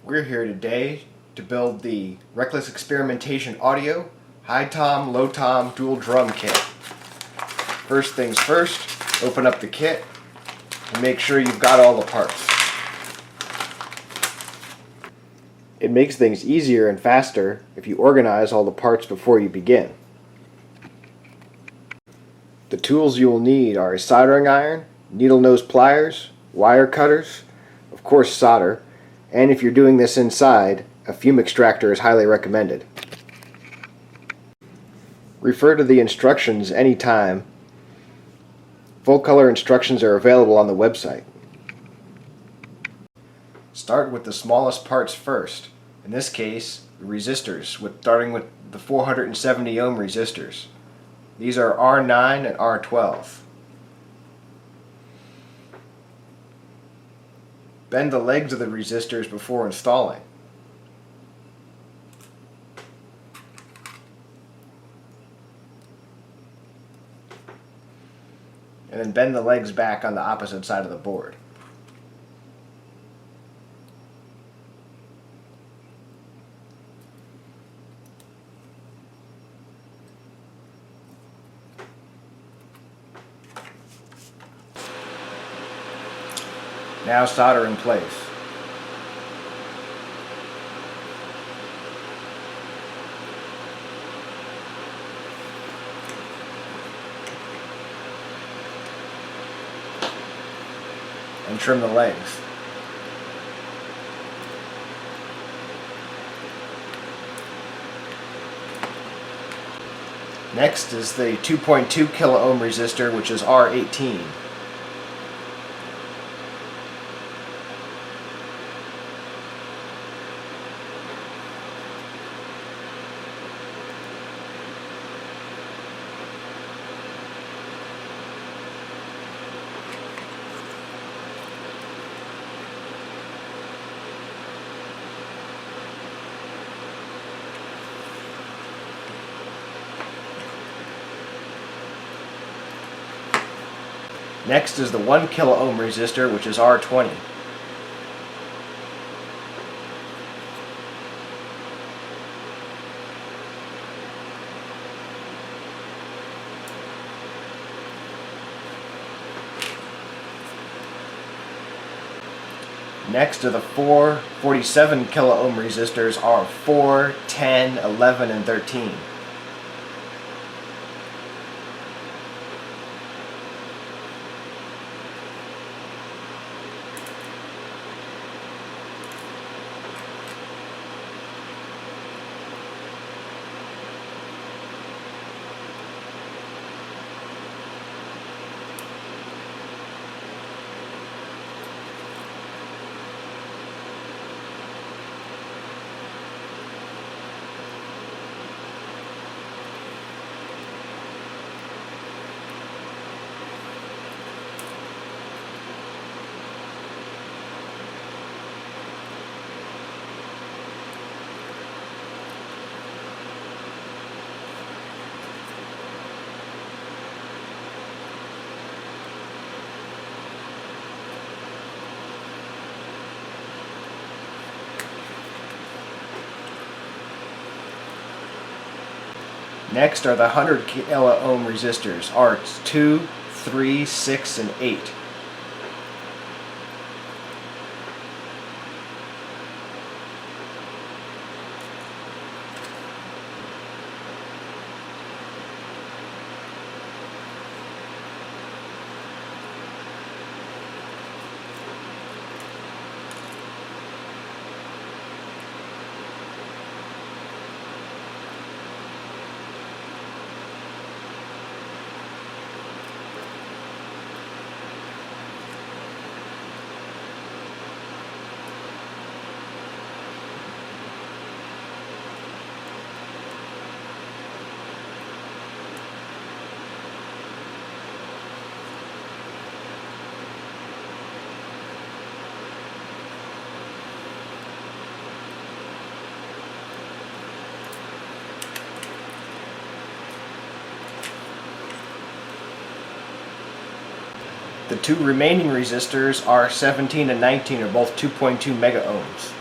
We're here today to build the Reckless Experimentation Audio High Tom, Low Tom Dual Drum Kit. First things first, open up the kit and make sure you've got all the parts. It makes things easier and faster if you organize all the parts before you begin. The tools you will need are a soldering iron, needle nose pliers, wire cutters, of course solder, and if you're doing this inside, a fume extractor is highly recommended. Refer to the instructions anytime. Full color instructions are available on the website. Start with the smallest parts first. In this case, the resistors, starting with the 470 ohm resistors. These are R9 and R12. Bend the legs of the resistors before installing. And then bend the legs back on the opposite side of the board. Now solder in place. And trim the legs. Next is the 2.2 kilo ohm resistor, which is R18. Next is the 1 kilo ohm resistor, which is R20. Next are the 47 kilo ohm resistors, R4, 10, 11, and 13. Next are the 100 kilo ohm resistors, R2, 3, 6, and 8. The two remaining resistors, R17 and 19, are both 2.2 mega ohms.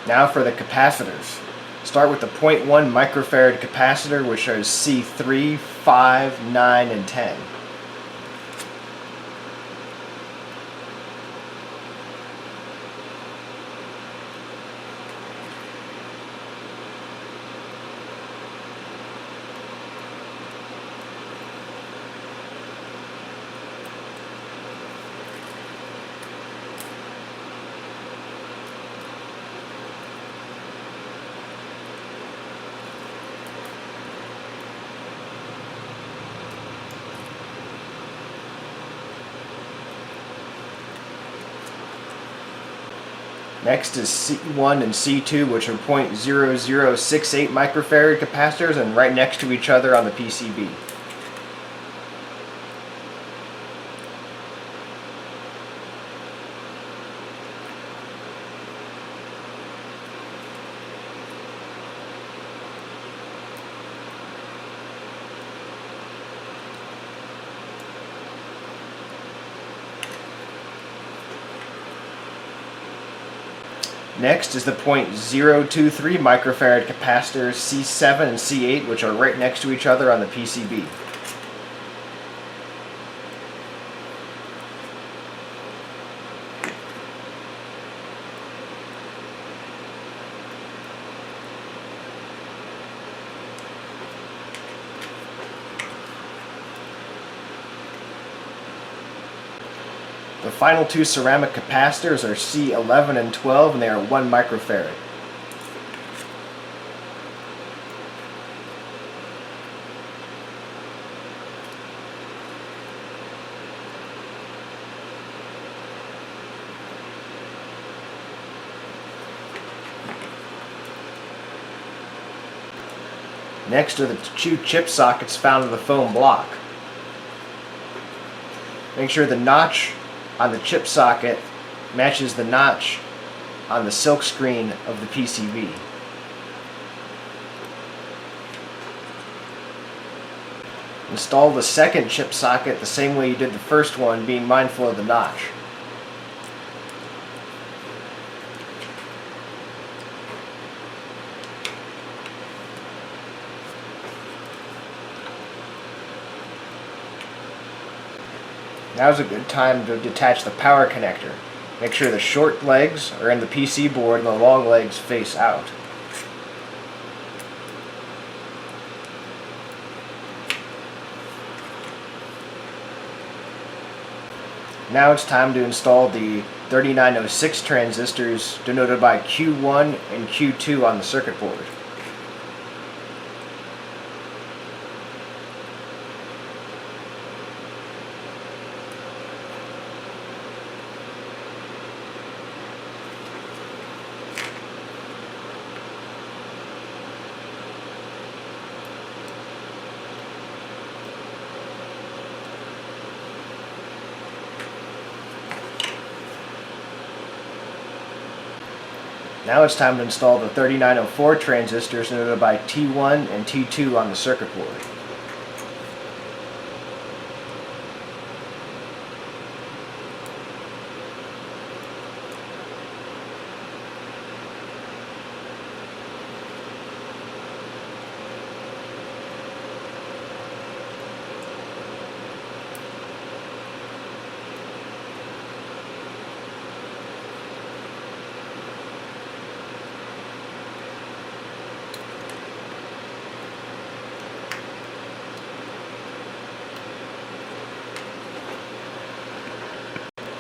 Now for the capacitors. Start with the 0.1 microfarad capacitor, which shows C3, 5, 9, and 10. Next is C1 and C2, which are 0.0068 microfarad capacitors and right next to each other on the PCB. Next is the 0.023 microfarad capacitors C7 and C8, which are right next to each other on the PCB. The final two ceramic capacitors are C11 and 12, and they are 1 microfarad. Next are the two chip sockets found in the foam block. Make sure the notch on the chip socket matches the notch on the silk screen of the PCB. Install the second chip socket the same way you did the first one, being mindful of the notch. Now's a good time to detach the power connector. Make sure the short legs are in the PC board and the long legs face out. Now it's time to install the 3906 transistors denoted by Q1 and Q2 on the circuit board. Now it's time to install the 3904 transistors denoted by T1 and T2 on the circuit board.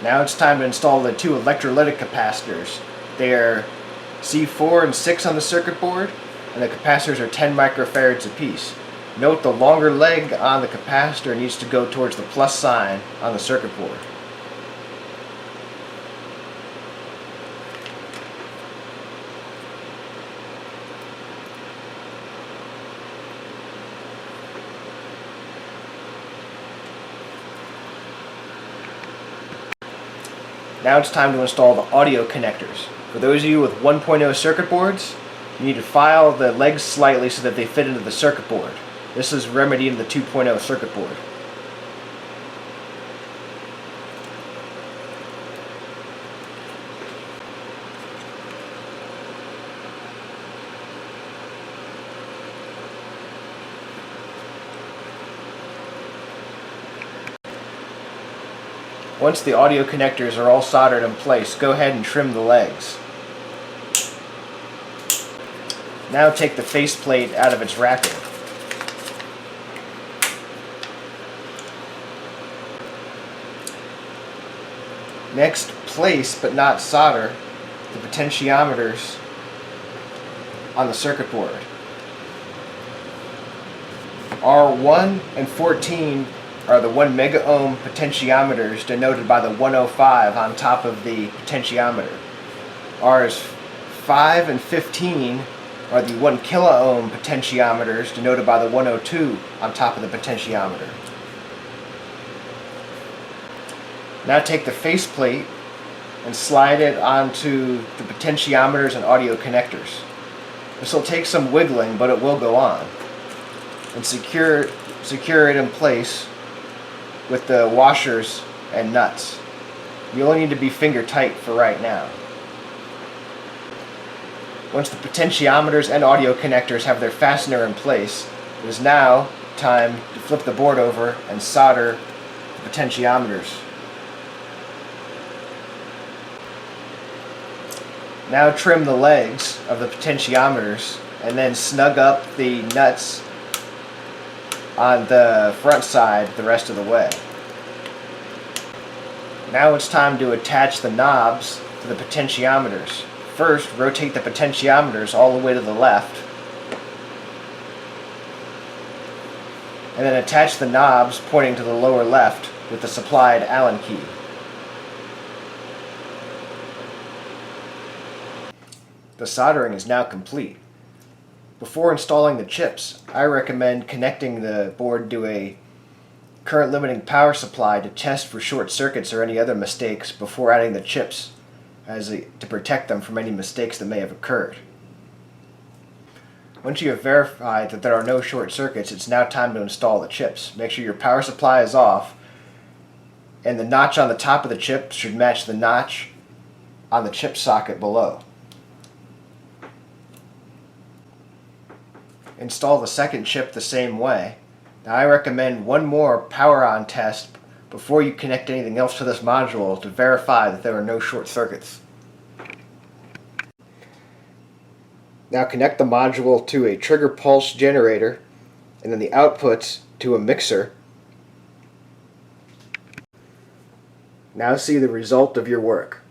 Now it's time to install the two electrolytic capacitors. They are C4 and 6 on the circuit board, and the capacitors are 10 microfarads apiece. Note the longer leg on the capacitor needs to go towards the plus sign on the circuit board. Now it's time to install the audio connectors. For those of you with 1.0 circuit boards, you need to file the legs slightly so that they fit into the circuit board. This is remedied in the 2.0 circuit board. Once the audio connectors are all soldered in place, go ahead and trim the legs. Now take the faceplate out of its wrapping. Next, place but not solder the potentiometers on the circuit board. R1 and 14 are the 1 mega ohm potentiometers denoted by the 105 on top of the potentiometer. Rs 5 and 15 are the 1 kilo ohm potentiometers denoted by the 102 on top of the potentiometer. Now take the faceplate and slide it onto the potentiometers and audio connectors. This will take some wiggling, but it will go on. And secure it in place with the washers and nuts. You only need to be finger tight for right now. Once the potentiometers and audio connectors have their fastener in place, it is now time to flip the board over and solder the potentiometers. Now trim the legs of the potentiometers and then snug up the nuts on the front side the rest of the way. Now it's time to attach the knobs to the potentiometers. First, rotate the potentiometers all the way to the left, and then attach the knobs pointing to the lower left with the supplied Allen key. The soldering is now complete. Before installing the chips, I recommend connecting the board to a current limiting power supply to test for short circuits or any other mistakes before adding the chips, to protect them from any mistakes that may have occurred. Once you have verified that there are no short circuits, it's now time to install the chips. Make sure your power supply is off, and the notch on the top of the chip should match the notch on the chip socket below. Install the second chip the same way. Now I recommend one more power on test before you connect anything else to this module to verify that there are no short circuits. Now connect the module to a trigger pulse generator and then the outputs to a mixer. Now see the result of your work.